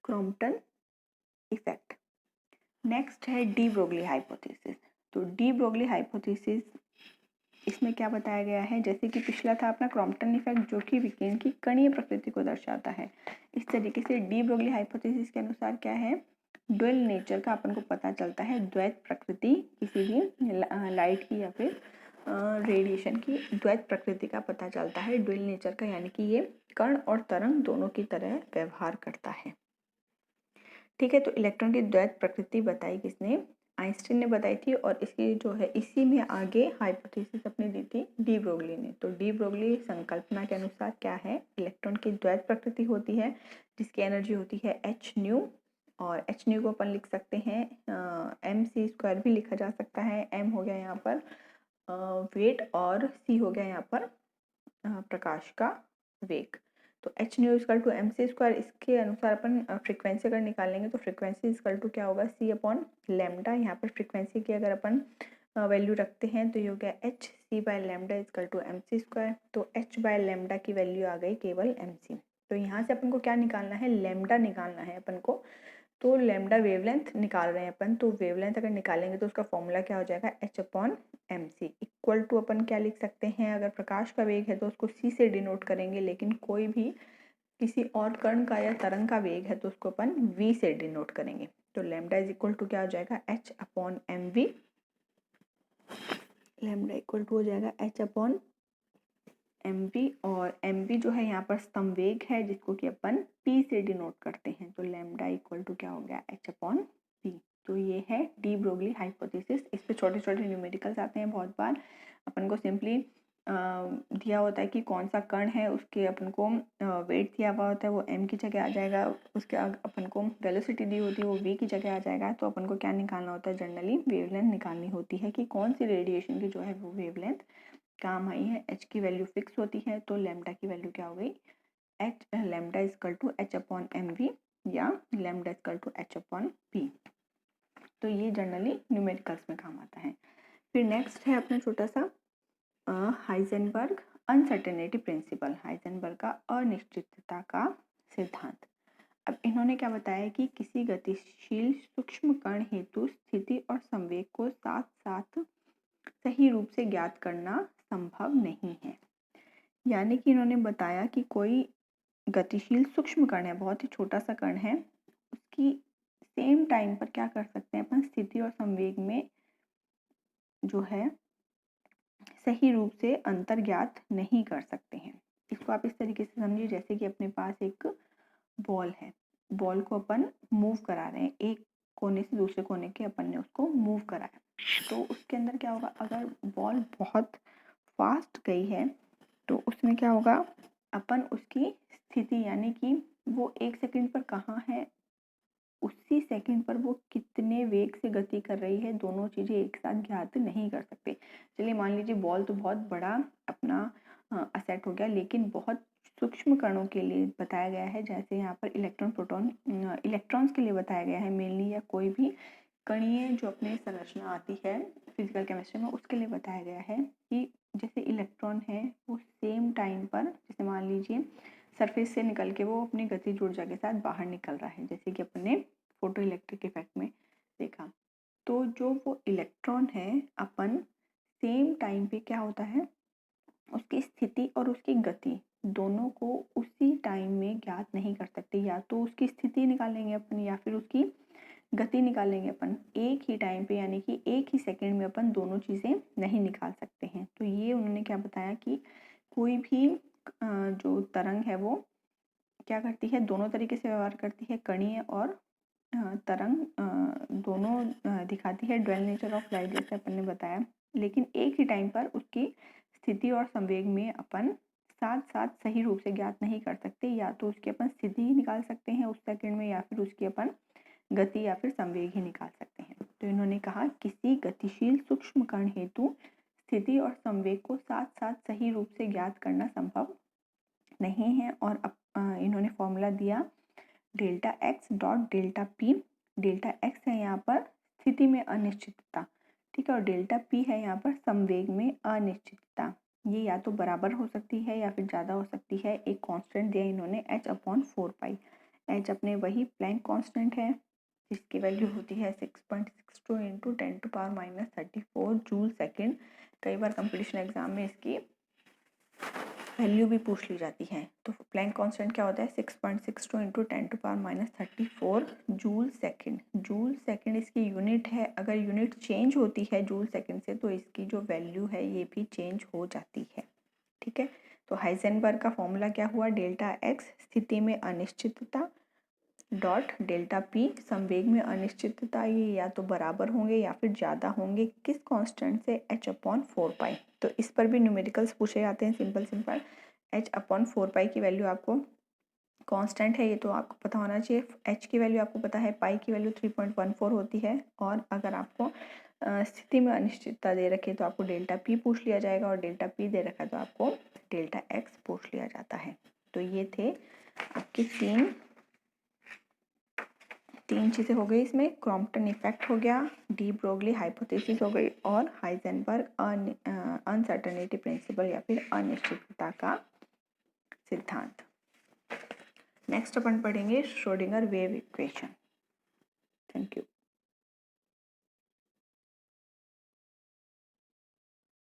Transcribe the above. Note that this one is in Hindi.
Crompton effect. नेक्स्ट है डी ब्रोगली हाइपोथेसिस। तो डी ब्रोगली हाइपोथेसिस, इसमें क्या बताया गया है, जैसे कि पिछला था अपना क्रॉम्पटन इफेक्ट जो कि विकिरण की कणीय प्रकृति को दर्शाता है, इस तरीके से डी ब्रोगली हाइपोथेसिस के अनुसार क्या है, ड्यूअल नेचर का अपन को पता चलता है, द्वैत प्रकृति किसी भी लाइट की या फिर रेडिएशन की द्वैत प्रकृति का पता चलता है, ड्यूअल नेचर का, यानी कि ये कण और तरंग दोनों की तरह व्यवहार करता है। ठीक है, तो इलेक्ट्रॉन की द्वैत प्रकृति बताई किसने, आइंस्टीन ने बताई थी, और इसकी जो है इसी में आगे हाइपोथेसिस अपनी दी थी डी ब्रोगली ने। तो डी ब्रोगली संकल्पना के अनुसार क्या है, इलेक्ट्रॉन की द्वैत प्रकृति होती है जिसकी एनर्जी होती है एच न्यू, और एच न्यू को अपन लिख सकते हैं एम सी स्क्वायर भी लिखा जा सकता है। एम हो गया यहाँ पर वेट और सी हो गया यहाँ पर प्रकाश का वेग। तो H nu equal to M C square, इसके अनुसार अपन फ्रीक्वेंसी अगर निकालेंगे तो फ्रीक्वेंसी इक्वल टू क्या होगा, सी अपॉन लैम्डा। यहाँ पर फ्रीक्वेंसी की अगर अपन वैल्यू रखते हैं तो ये हो गया H C by lambda equal to M C square. तो एच बाय लैम्डा की वैल्यू आ गई केवल एम सी। तो यहाँ से अपन को क्या निकालना है, लैम्डा निकालना है अपन को। तो लैम्डा वेवलेंथ निकाल रहे हैं अपन, तो वेवलेंथ अगर निकालेंगे तो उसका फॉर्मूला क्या हो जाएगा, H upon M C equal to अपन क्या लिख सकते हैं, अगर प्रकाश का वेग है तो उसको सी से डिनोट करेंगे, लेकिन कोई भी किसी और कण का या तरंग का वेग है तो उसको अपन वी से डिनोट करेंगे। तो लैम्डा इज इक्वल टू क्या हो जाएगा, H upon M V. Lambda equal to हो जाएगा एच अपॉन एम वी, और एम वी जो है यहाँ पर संवेग है जिसको कि अपन पी से डिनोट करते हैं। तो लैम्डा इक्वल टू क्या हो गया, एच अपॉन पी। तो ये है डी ब्रोगली हाइपोथेसिस। इस पे छोटे छोटे न्यूमेरिकल्स आते हैं बहुत बार। अपन को सिंपली दिया होता है कि कौन सा कण है, उसके अपन को वेट दिया हुआ होता है, वो एम की जगह आ जाएगा, उसके अपन को वेलोसिटी दी होती है वो वी की जगह आ जाएगा। तो अपन को क्या निकालना होता है, जनरली वेवलेंथ निकालनी होती है कि कौन सी रेडिएशन की जो है वो वेवलेंथ काम आई है। एच की वैल्यू फिक्स होती है, तो लैम्डा की वैल्यू क्या हो गई, H lambda equal to H upon M V या lambda equal to H upon P. तो ये जनरली न्यूमेरिकल्स में काम आता है। फिर नेक्स्ट है अपना छोटा सा हाइजेनबर्ग अनसर्टेनिटी प्रिंसिपल, हाइजेनबर्ग का अनिश्चितता का सिद्धांत। अब इन्होंने क्या बताया कि किसी गतिशील सूक्ष्म कण हेतु स्थिति और संवेग को साथ साथ सही रूप से ज्ञात करना संभव नहीं है। यानी कि इन्होंने बताया कि कोई गतिशील सूक्ष्म कण है, बहुत ही छोटा सा कण है, उसकी सेम टाइम पर क्या कर सकते हैं अपन, स्थिति और संवेग में जो है सही रूप से अंतर ज्ञात नहीं कर सकते हैं। इसको आप इस तरीके से समझिए, जैसे कि अपने पास एक बॉल है, बॉल को अपन मूव करा रहे हैं, एक कोने से दूसरे कोने के अपन ने उसको मूव कराया, तो उसके अंदर क्या होगा, अगर बॉल बहुत फास्ट गई है तो उसमें क्या होगा, अपन उसकी स्थिति यानी कि वो एक सेकंड पर कहाँ है, उसी सेकंड पर वो कितने वेग से गति कर रही है, दोनों चीज़ें एक साथ ज्ञात नहीं कर सकते। चलिए मान लीजिए बॉल तो बहुत बड़ा अपना असेट हो गया, लेकिन बहुत सूक्ष्म कणों के लिए बताया गया है, जैसे यहाँ पर इलेक्ट्रॉन प्रोटॉन इलेक्ट्रॉन्स के लिए बताया गया है मेनली, या कोई भी कणीय जो अपने संरचना आती है फिजिकल केमिस्ट्री में उसके लिए बताया गया है कि जैसे इलेक्ट्रॉन है वो सेम टाइम पर, जैसे मान लीजिए सरफेस से निकल के वो अपनी गतिज ऊर्जा के साथ बाहर निकल रहा है, जैसे कि अपने फोटो इलेक्ट्रिक इफेक्ट में देखा। तो जो वो इलेक्ट्रॉन है अपन सेम टाइम पे क्या होता है, उसकी स्थिति और उसकी गति दोनों को उसी टाइम में ज्ञात नहीं कर सकते। या तो उसकी स्थिति निकालेंगे अपन या फिर उसकी गति निकालेंगे अपन एक ही टाइम पे, यानी कि एक ही सेकंड में अपन दोनों चीज़ें नहीं निकाल सकते हैं। तो ये उन्होंने क्या बताया कि कोई भी जो तरंग है वो क्या करती है, दोनों तरीके से व्यवहार करती है, कणीय और तरंग दोनों दिखाती है ड्वेल नेचर ऑफ लाइट, जैसे अपन ने बताया, लेकिन एक ही टाइम पर उसकी स्थिति और संवेग में अपन साथ साथ सही रूप से ज्ञात नहीं कर सकते। या तो उसकी अपन स्थिति ही निकाल सकते हैं उस सेकंड में, या फिर उसकी अपन गति या फिर संवेग ही निकाल सकते हैं। तो इन्होंने कहा किसी गतिशील सूक्ष्म कण हेतु स्थिति और संवेग को साथ साथ सही रूप से ज्ञात करना संभव नहीं है। और इन्होंने फॉर्मूला दिया delta x dot delta P. Delta x है यहाँ पर स्थिति में अनिश्चितता, ठीक है, और डेल्टा पी है यहाँ पर संवेग में अनिश्चितता। ये या तो बराबर हो सकती है या फिर ज़्यादा हो सकती है। एक कांस्टेंट दिया इन्होंने एच अपॉन 4 पाई। एच अपने वही प्लैंक कांस्टेंट है जिसकी वैल्यू होती है 6.62 इंटू 10⁻34 जूल सेकेंड। कई बार कंपटीशन एग्जाम में इसकी वैल्यू भी पूछ ली जाती है। तो प्लैंक कांस्टेंट क्या होता है 6.62 into 10⁻34 joule second. Joule second इसकी यूनिट है। अगर यूनिट चेंज होती है जूल सेकेंड से तो इसकी जो वैल्यू है ये भी चेंज हो जाती है। ठीक है, तो हाइजेनबर्ग का फॉर्मूला क्या हुआ, डेल्टा एक्स स्थिति में अनिश्चितता डॉट डेल्टा पी संवेग में अनिश्चितता, ये या तो बराबर होंगे या फिर ज़्यादा होंगे किस कांस्टेंट से, h/4 पाई। तो इस पर भी न्यूमेरिकल्स पूछे जाते हैं। सिंपल h/4 पाई की वैल्यू आपको कांस्टेंट है, ये तो आपको पता होना चाहिए। h की वैल्यू आपको पता है, पाई की वैल्यू 3.14 होती है। और अगर आपको स्थिति में अनिश्चितता दे रखी है तो आपको डेल्टा पी पूछ लिया जाएगा, और डेल्टा पी दे रखा है तो आपको डेल्टा एक्स पूछ लिया जाता है। तो ये थे आपकी तीन चीज़ें हो गई इसमें। क्रॉम्पटन इफेक्ट हो गया, डी ब्रोगली हाइपोथेसिस हो गई, और हाइजेनबर्ग अनसर्टेनिटी प्रिंसिपल या फिर अनिश्चितता का सिद्धांत। नेक्स्ट अपन पढ़ेंगे श्रोडिंगर वेव इक्वेशन।